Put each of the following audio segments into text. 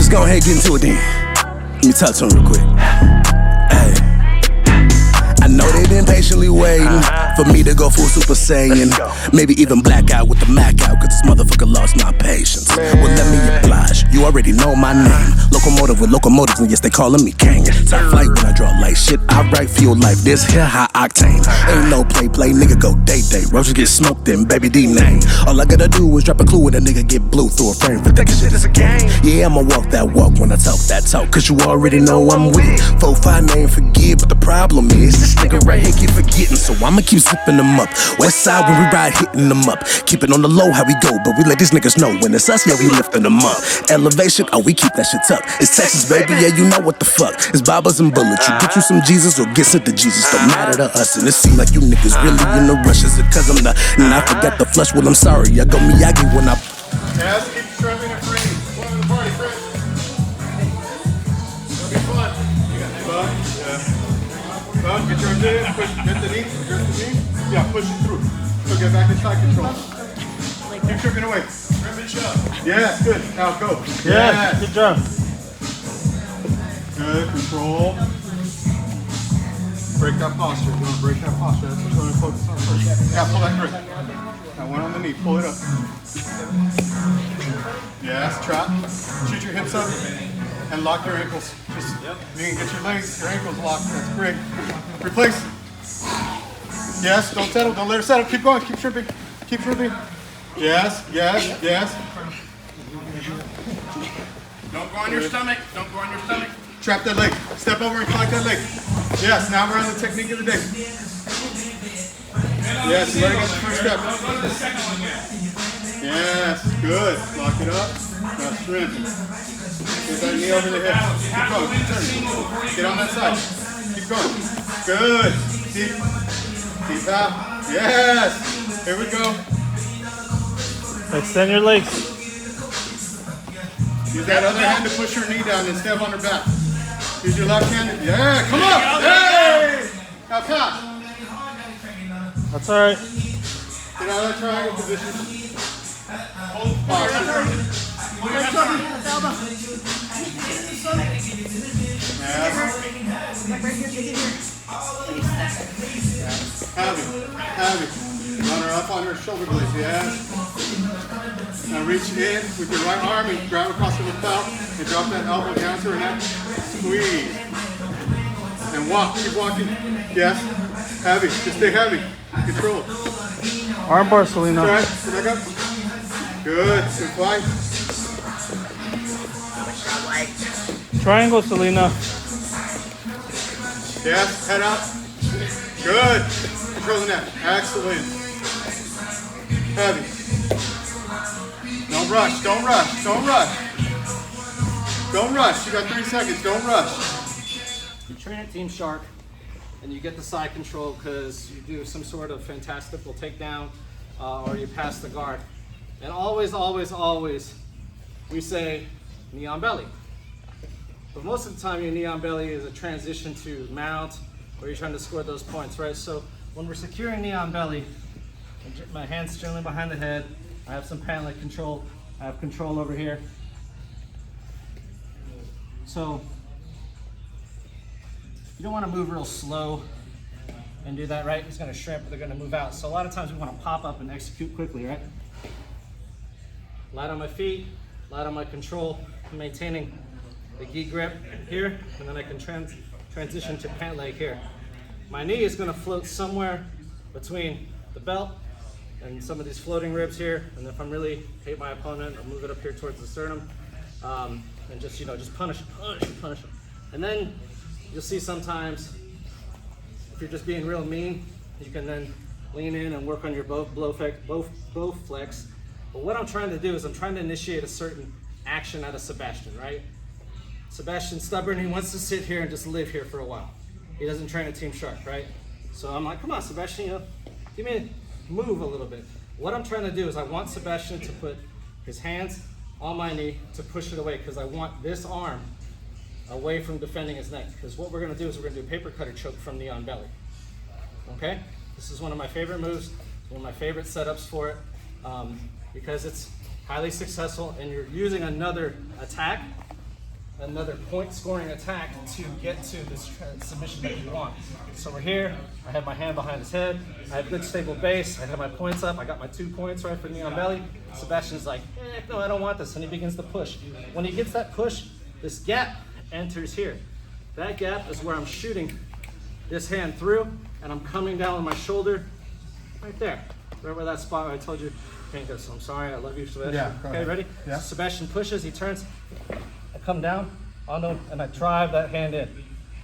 Let's go ahead and get into it then. Let me talk to him real quick. Hey. I know they've been patiently waiting for me to go full Super Saiyan. Maybe even black out with the Mac out, cause this motherfucker lost my patience. Well, let me oblige, you already know my name. Locomotive with locomotives, and yes, they calling me king. Top flight when I draw light shit, I write fuel life, this here high octane. Ain't no play, nigga go day. Roaches get smoked in, baby D name. All I gotta do is drop a clue and a nigga get blue through a frame. For that shit is a game. Yeah, I'ma walk that walk when I talk that talk, cause you already know I'm with it. 4-5 name forgive, but the problem is this nigga right here keep forgetting, so I'ma keep slipping them up. West side when we ride, hitting them up. Keep it on the low how we go, but we let these niggas know when it's us, yeah, we lifting them up. Elevation, oh, we keep that shit up. It's Texas, baby, yeah, you know what the fuck. It's bobbers and bullets. You get you some Jesus or get sent to Jesus. Don't matter to us, and it seem like you niggas really in the rush. Is it cause I'm the, and I forgot the flush? Well, I'm sorry, I go Miyagi when I. Yes, keep strumming and free. Welcome to the party, Chris. It'll be fun. You got fun? Yeah. Fun, get your knee, push, get the knee, grip the knee. Yeah, push it through. So get back in side control. Keep tripping away. Yes, good. Now go. Yes, good job. Good, control. Break that posture. You want to break that posture. That's what you want to focus on first. Yeah, pull that grip. Now one on the knee, pull it up. Yes, trap. Shoot your hips up and lock your ankles. Just, you can get your legs, your ankles locked. That's great. Replace. Yes, don't settle. Don't let her settle. Keep going. Keep tripping. Keep tripping. Yes, yes, yes. Don't go on your stomach. Don't go on your stomach. Trap that leg. Step over and collect that leg. Yes, now we're on the technique of the day. Yes, let it get the first step. Yes, good. Lock it up. Now strength. Get that knee over the hip. Keep going. Turn. Get on that side. Keep going. Good. Deep out. Yes. Here we go. Extend your legs. Use that other hand to push her knee down and step on her back. Use your left hand. Yeah, come up. Hey! Now pass. That's all right. Get out of that triangle position. Hold Have it. Run her up on her shoulder blades. Yes. Now reach in with your right arm and grab across the lapel and drop that elbow down to her neck. Squeeze. And walk. Keep walking. Yes. Heavy. Just stay heavy. Control. Arm bar, Selena. All right. Sit back up. Good. Good flight. Triangle, Selena. Yes. Head up. Good. Control the neck. Excellent. Heavy. Don't rush. Don't rush. Don't rush. Don't rush. You got 3 seconds. Don't rush. You train at Team Shark, and you get the side control because you do some sort of fantastical takedown or you pass the guard. And always, always, always, we say knee on belly. But most of the time, your knee on belly is a transition to mount, or you're trying to score those points, right? So when we're securing knee on belly, my hands generally behind the head. I have some pant leg control. I have control over here. So you don't want to move real slow and do that, right? It's going to shrimp, they're going to move out. So a lot of times we want to pop up and execute quickly, right? Light on my feet, light on my control, I'm maintaining the gi grip here, and then I can transition to pant leg here. My knee is going to float somewhere between the belt and some of these floating ribs here, and if I'm really hate my opponent, I'll move it up here towards the sternum, and just, just punish them. And then you'll see sometimes, if you're just being real mean, you can then lean in and work on your bow flex. But what I'm trying to do is I'm trying to initiate a certain action out of Sebastian, right? Sebastian's stubborn, he wants to sit here and just live here for a while. He doesn't train at Team Shark, right? So I'm like, come on, Sebastian, give me a move a little bit. What I'm trying to do is I want Sebastian to put his hands on my knee to push it away, because I want this arm away from defending his neck. Because what we're going to do is we're going to do a paper cutter choke from knee on belly. Okay? This is one of my favorite moves, one of my favorite setups for it, because it's highly successful and you're using another attack another point scoring attack to get to this submission that you want. So we're here, I have my hand behind his head, I have good stable base, I have my points up, I got my 2 points right for knee on belly. Sebastian's like, no, I don't want this, and he begins to push. When he gets that push, this gap enters here. That gap is where I'm shooting this hand through, and I'm coming down with my shoulder right there. Right where that spot where I told you can't go. So I'm sorry, I love you, Sebastian. Yeah, okay, ready? Yeah. Sebastian pushes, he turns, I come down onto him, and I drive that hand in.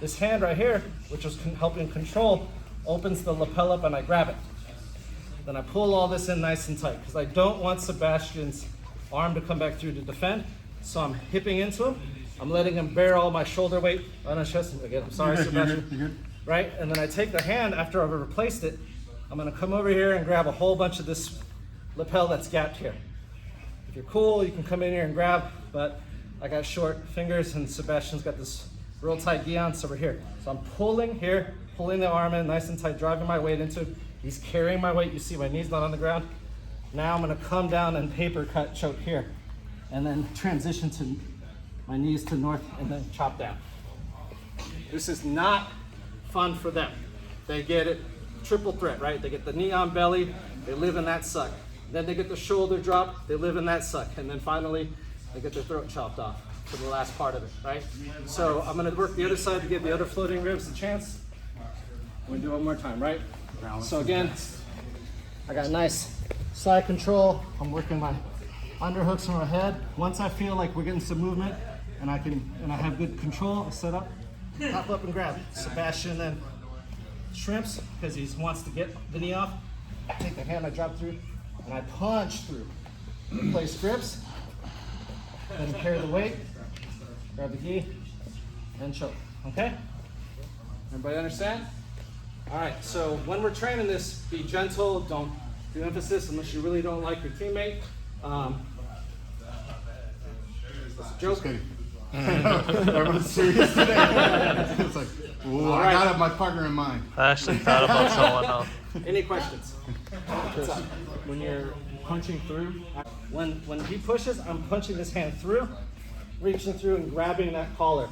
This hand right here, which was helping control, opens the lapel up and I grab it. Then I pull all this in nice and tight because I don't want Sebastian's arm to come back through to defend. So I'm hipping into him. I'm letting him bear all my shoulder weight on his chest. Again, I'm sorry, Sebastian. You're good. Right? And then I take the hand after I've replaced it. I'm gonna come over here and grab a whole bunch of this lapel that's gapped here. If you're cool, you can come in here and grab, but I got short fingers and Sebastian's got this real tight gi on, so we're here. So I'm pulling here, pulling the arm in nice and tight, driving my weight into it. He's carrying my weight. You see my knee's not on the ground. Now I'm gonna come down and paper cut choke here, and then transition to my knees to north and then chop down. This is not fun for them. They get it triple threat, right? They get the knee on belly, they live in that suck. Then they get the shoulder drop, they live in that suck. And then finally, they get their throat chopped off for the last part of it, right? So I'm gonna work the other side to give the other floating ribs a chance. We're gonna do it one more time, right? So again, I got nice side control. I'm working my underhooks from my head. Once I feel like we're getting some movement and I have good control, I set up, pop up and grab. Sebastian then shrimps because he wants to get the knee off. Take the hand I drop through and I punch through. Place grips, then carry the weight, grab the gi, and choke. Okay? Everybody understand? All right, so when we're training this, be gentle, don't do emphasis unless you really don't like your teammate. It's a joke. Everyone's serious today. It's like, ooh, I gotta have my partner in mind. I actually thought about someone else. Any questions? When you're punching through, when he pushes, I'm punching this hand through, reaching through and grabbing that collar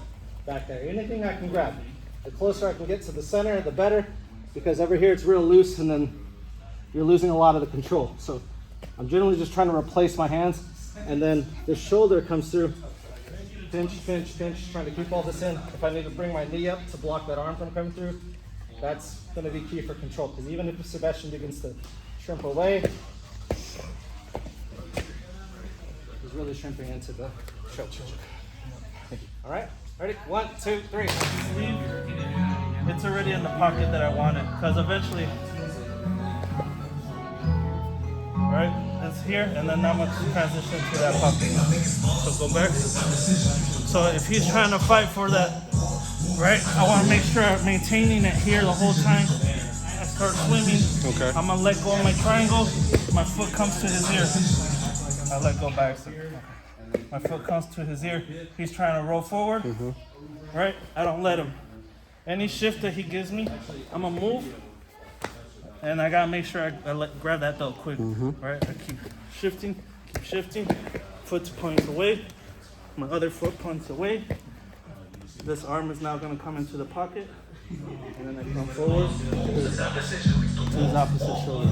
back there. Anything I can grab. The closer I can get to the center, the better, because over here it's real loose and then you're losing a lot of the control. So I'm generally just trying to replace my hands, and then the shoulder comes through. Pinch, pinch, pinch, trying to keep all this in. If I need to bring my knee up to block that arm from coming through, that's going to be key for control. Because even if Sebastian begins to shrimp away, he's really shrimping into the choke. All right, ready? 1, 2, 3. It's already in the pocket that I wanted, because eventually, right? It's here, and then I'm gonna transition to that pocket. So go back. So if he's trying to fight for that, right? I want to make sure I'm maintaining it here the whole time. I start swimming. Okay. I'm gonna let go of my triangle. My foot comes to his ear. I let go back. So, okay. My foot comes to his ear. He's trying to roll forward. Right? I don't let him. Any shift that he gives me, I'm gonna move. And I gotta make sure I grab that belt quick, right? I keep shifting, foot's points away, my other foot points away. This arm is now gonna come into the pocket, and then I come forward to his opposite shoulder.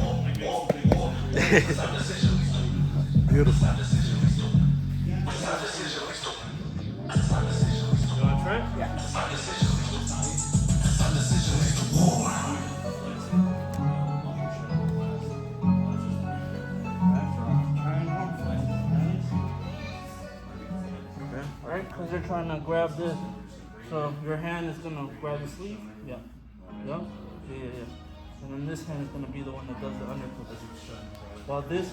Beautiful. You wanna try? Yeah. Alright, because you're trying to grab this, so your hand is going to grab the sleeve. Yeah. Yeah. And then this hand is going to be the one that does the underfoot. While this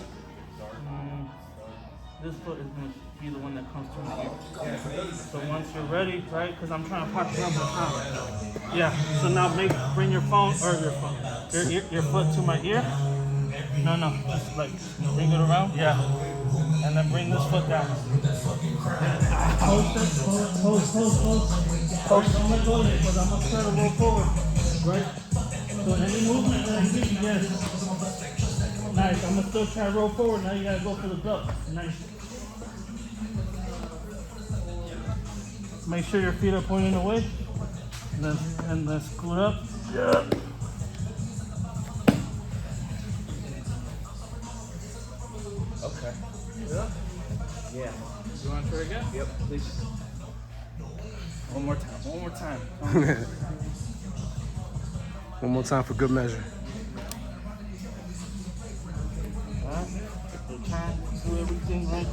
foot is going to be the one that comes to my ear. So once you're ready, right, because I'm trying to pop it up and down. Yeah, so now bring your phone, or your foot to my ear. No, just like bring it around. Yeah. And then bring this foot down. Hold. I'm gonna go there because I'm gonna try to roll forward. Right? So any movement that I give you, yes. Nice. I'm gonna still try to roll forward. Now you gotta go for the belt. Nice. Make sure your feet are pointing away. And then scoot up. Yeah. Okay. Yeah. Yeah. You want to try again? Yep, please. One more time. One more time. One more time for good measure. Alright. You're trying to do everything right.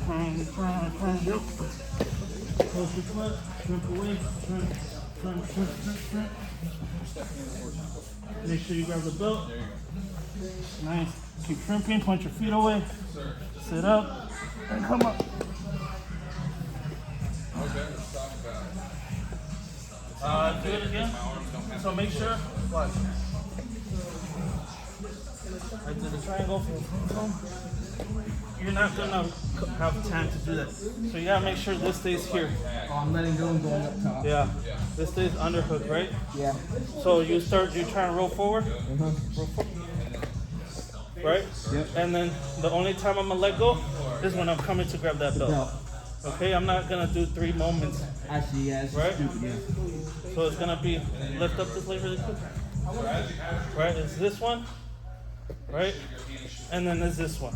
Trying. Yep. Close your foot. Shrimp away. Shrimp. Make sure you grab the belt. Nice. Keep shrimping. Point your feet away. Sit up. And come up. Do it again. So make sure. Watch. I did the triangle. You're not gonna have time to do that. So you gotta make sure this stays here. Oh, I'm letting go and going up top. Yeah. This stays underhook, right? Yeah. So you try to roll forward. Roll forward. Right? Yep. And then the only time I'm gonna let go is when I'm coming to grab that belt. Okay, I'm not gonna do 3 moments. Actually, yeah, it's Right? stupid, yeah. So it's gonna be lift up this leg really quick. Right? It's this one. Right? And then there's this one.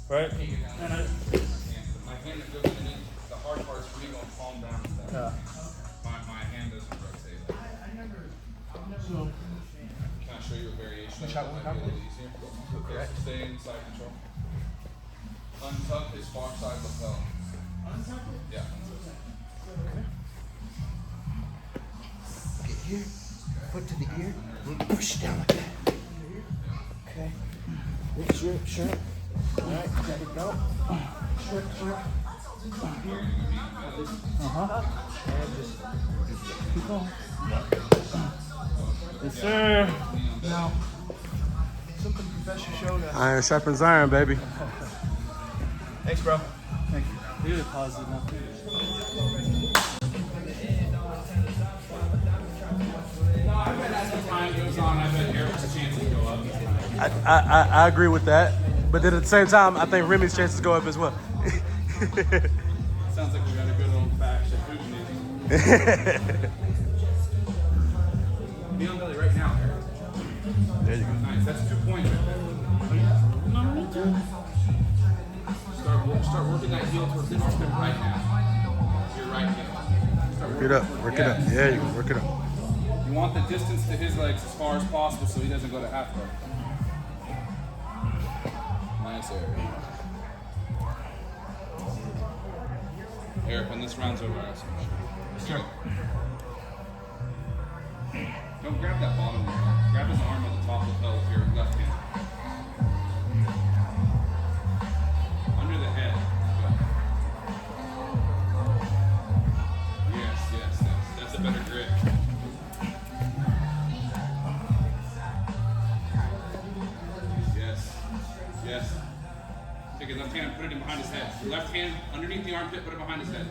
Right? And My hand that goes underneath, the hard part's for me going palm down. yeah. My hand doesn't rotate. So Can I show you a variation of that might be a little easier? Okay. Stay inside control. Untuck his far side lapel. Yeah. Get here. Foot to the ear. Push it down like that. Okay. Lift sure. Alright, let it go. Short. Here. And just keep going. yes, sir. Now, something Professor showed us. Iron sharpens iron, baby. Thanks, bro. Thank you. Really positive now. As time goes on, I bet Eric's chances go up. I agree with that. But then at the same time, I think Remy's chances go up as well. Sounds like we got a good old fashioned food meeting. Be on belly right now, Eric. There you go. Nice. That's 2 points right there. Start working that heel towards the armpit right now. Your right heel. Work it up. Work it up. There you go. Work it up. You want the distance to his legs as far as possible so he doesn't go to half guard. Nice, Eric. Eric, when this round's over, ask him. Sure. Don't grab that bottom one. Grab his arm on the top of the lapel with your left hand. Under the head. Good. Yes. That's a better grip. Yes. Take his left hand and put it in behind his head. Left hand underneath the armpit, put it behind his head.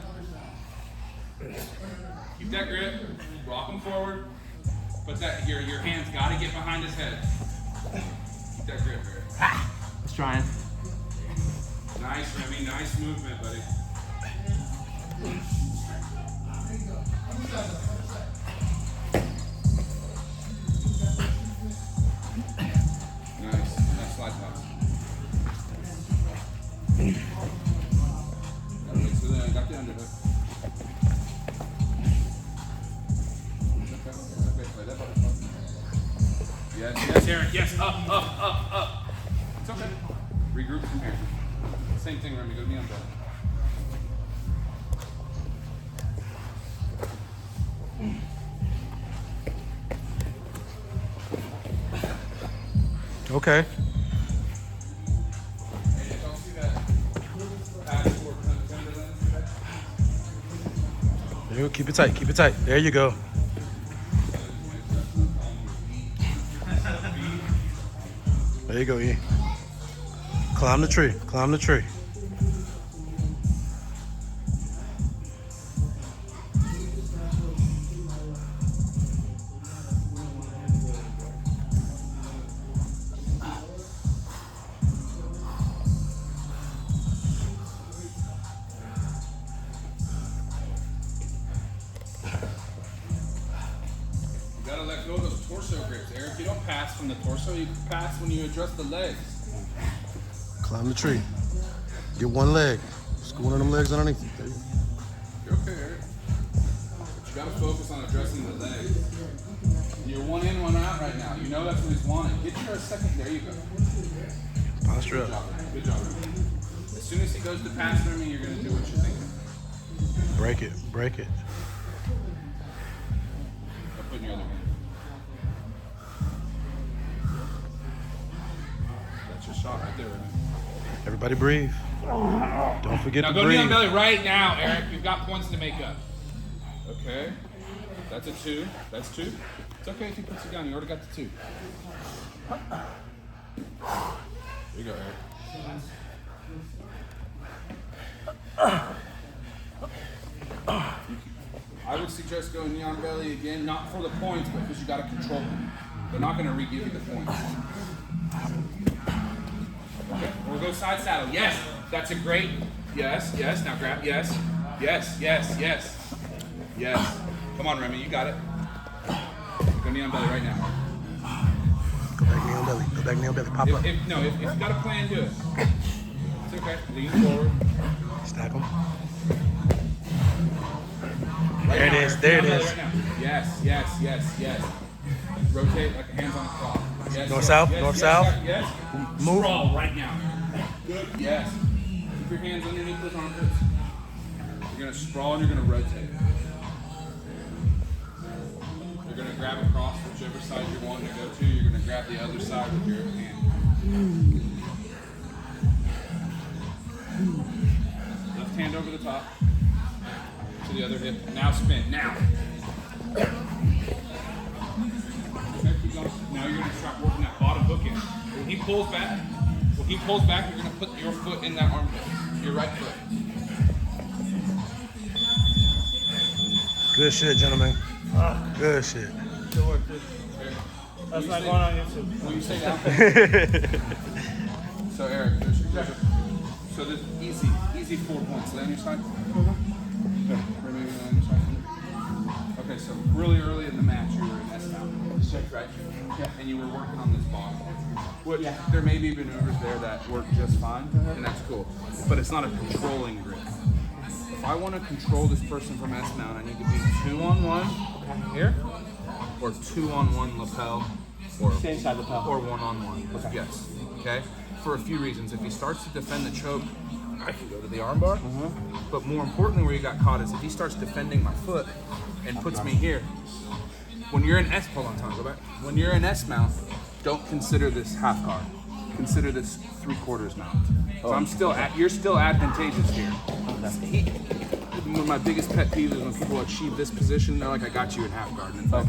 Keep that grip. Rock him forward. Put that your hands gotta get behind his head. Keep that grip, Eric. I was trying. Nice, Remy. Nice movement, buddy. Nice slide pass. Got the underhook. It's okay. Play that butterfly. Yes, Eric. Yes, up. It's okay. Regroup from here. Same thing, Remy. Go to me on belly. Okay. Don't see that pad for Timberlands today? There you go. Keep it tight. Keep it tight. There you go. There you go, E. Climb the tree. Climb the tree. torso grips, Eric. You don't pass from the torso, you pass when you adjust the legs. Climb the tree. Get one leg. Scoot one of them legs underneath you. There you go. You're okay, Eric. But you gotta focus on addressing the legs. You're one in, one out right now. You know that's what he's wanting. Get your second. There you go. Posture Good up. job. Good job. As soon as he goes to pass from me, you're gonna do what you're thinking. Break it. Break it. Now put in your other hand. That's your shot right there, Remy. Everybody breathe. Don't forget Now to go breathe. knee on belly right now, Eric. You've got points to make up. Okay. That's a 2. That's 2. It's okay if he puts it down. You already got the 2. There you go, Eric. I would suggest going knee on belly again, not for the points, but because you got to control them. They're not going to re-give you the points. Okay, we'll go side saddle. Yes, that's a great. Yes, yes. Now grab. Yes, yes, yes, yes, yes. Come on, Remy, you got it. Go knee on belly right now. Go back knee on belly. Go back knee on belly. Pop up. If you got a plan, do it. It's okay. Lean forward. Stack them. Right There it now, is, Eric, there knee it on is. belly right now. Yes, yes, yes, yes. Rotate like a hands on the clock. Yes, North, yes, south, yes, north, yes, south. Yes. Move. Sprawl right now. Good. Yes. Keep your hands underneath those armpits. You're gonna sprawl and you're gonna rotate. You're gonna grab across whichever side you're wanting to go to. You're gonna grab the other side with your hand. Left hand over the top to the other hip. Now spin. Now. Okay, keep going. Now you're gonna start working that bottom hook in. When he pulls back, you're gonna put your foot in that armpit. Your right foot. Good shit, gentlemen. Good shit. Good work, dude. That's not going on YouTube. When you say down. So Eric, so there's easy 4 points. Lay on your side. Okay, maybe lay on your side. Okay, so really early in the match, you were in S mount, right? Yeah. And you were working on this bottom. Which there may be maneuvers there that work just fine, and that's cool. But it's not a controlling grip. If I want to control this person from S mount, I need to be 2-on-1 here, or 2-on-1 lapel, or Same side lapel. or 1-on-1. Okay. Yes. Okay. For a few reasons. If he starts to defend the choke, I can go to the armbar. But more importantly, where he got caught is if he starts defending my foot and puts me here. When you're in S, hold on, Tom, go back. When you're in S mount, don't consider this half guard. Consider this 3/4 mount. So I'm still you're still advantageous here. One of my biggest pet peeves is when people achieve this position, they're like, I got you in half guard. And it's like,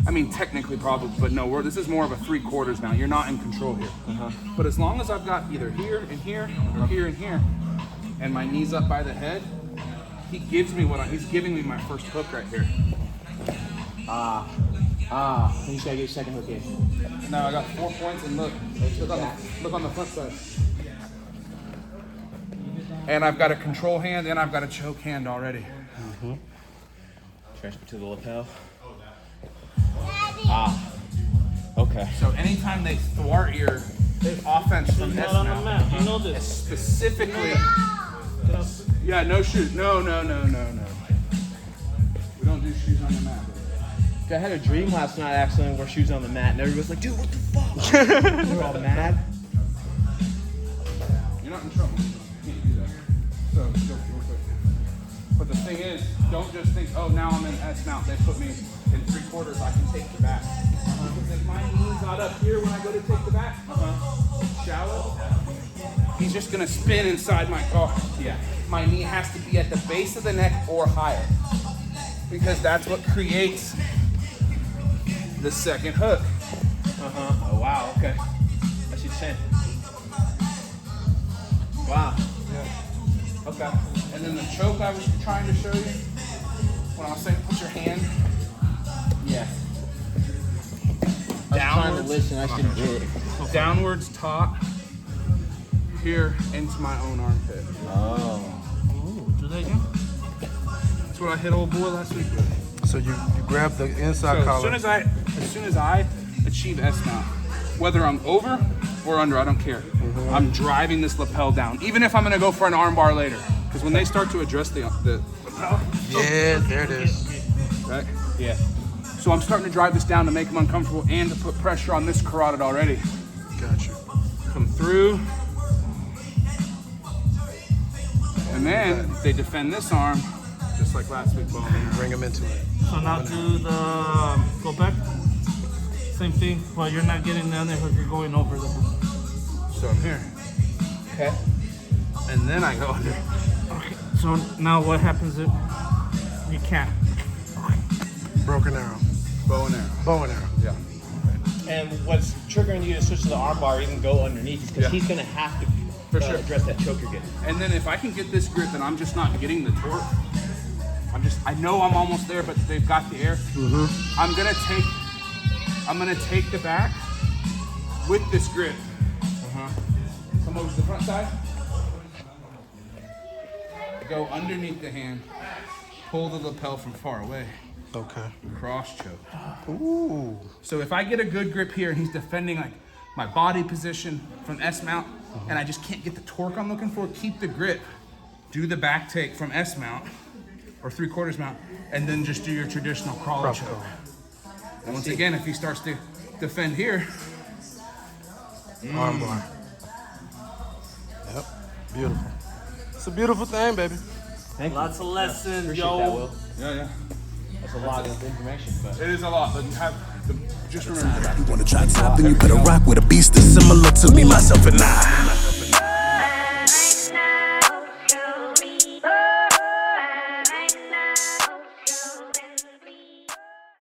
I mean, technically probably, but no, this is more of a 3/4 mount. You're not in control here. But as long as I've got either here and here, or here and here, and my knees up by the head, he gives me he's giving me my first hook right here. You just gotta get your second hook in. Now I got 4 points, and look on the front side. And I've got a control hand, and I've got a choke hand already. Transfer to the lapel. Okay. So anytime they thwart your offense from He's S not on the mount, map. You know this. specifically, yeah, no shoes, no. We don't do shoes on the mat. I had a dream last night actually and wear shoes on the mat and everybody was like, dude, what the fuck? They're all mad. You're not in trouble. You can't do that. So, go real quick. But the thing is, don't just think, oh, now I'm in S mount. They put me in 3/4. I can take the back. Because if my knee's not up here when I go to take the back, shallow, he's just gonna spin inside my guard. Yeah. My knee has to be at the base of the neck or higher, because that's what creates the second hook. Oh wow, okay. That's your 10. Wow. Okay. And then the choke I was trying to show you, when I was saying put your hand Yeah. I was trying to listen, I should do it. downwards top here into my own armpit. Oh. Do that again? That's what I hit old boy last week with. So you grab the inside So collar. as soon as I achieve S-mount, whether I'm over or under, I don't care. I'm driving this lapel down, even if I'm gonna go for an arm bar later. Because when they start to address the lapel, Yeah, there it is. right? Yeah. So I'm starting to drive this down to make them uncomfortable and to put pressure on this carotid already. Gotcha. Come through. And then they defend this arm, just like last week, bow and arrow. Bring him into it. So now do the go back. Same thing, but you're not getting down there because you're going over the. So I'm here. Okay. And then I go under. Okay. So now what happens if you can't? Broken arrow. Bow and arrow. Bow and arrow. Yeah. And what's triggering you to switch to the arm bar or even go underneath is because Yeah. he's going to have to For sure. address that choke you're getting. And then if I can get this grip and I'm just not getting the torque, I know I'm almost there, but they've got the air. I'm gonna take the back with this grip. Come over to the front side. Go underneath the hand. Pull the lapel from far away. Okay. Cross choke. Ooh. So if I get a good grip here and he's defending like my body position from S-mount and I just can't get the torque I'm looking for, keep the grip. Do the back take from S-mount or 3/4 mount and then just do your traditional crawler Cross choke. choke. And once again, if he starts to defend here, Arm bar. Yep. Beautiful. It's a beautiful thing, baby. Thank you. Lots of lessons, Appreciate yo. that, Will. yeah. That's a lot of information, but It is a lot, but just remember that. You wanna try top, then you better rock with a beast that's similar to me, myself, and I.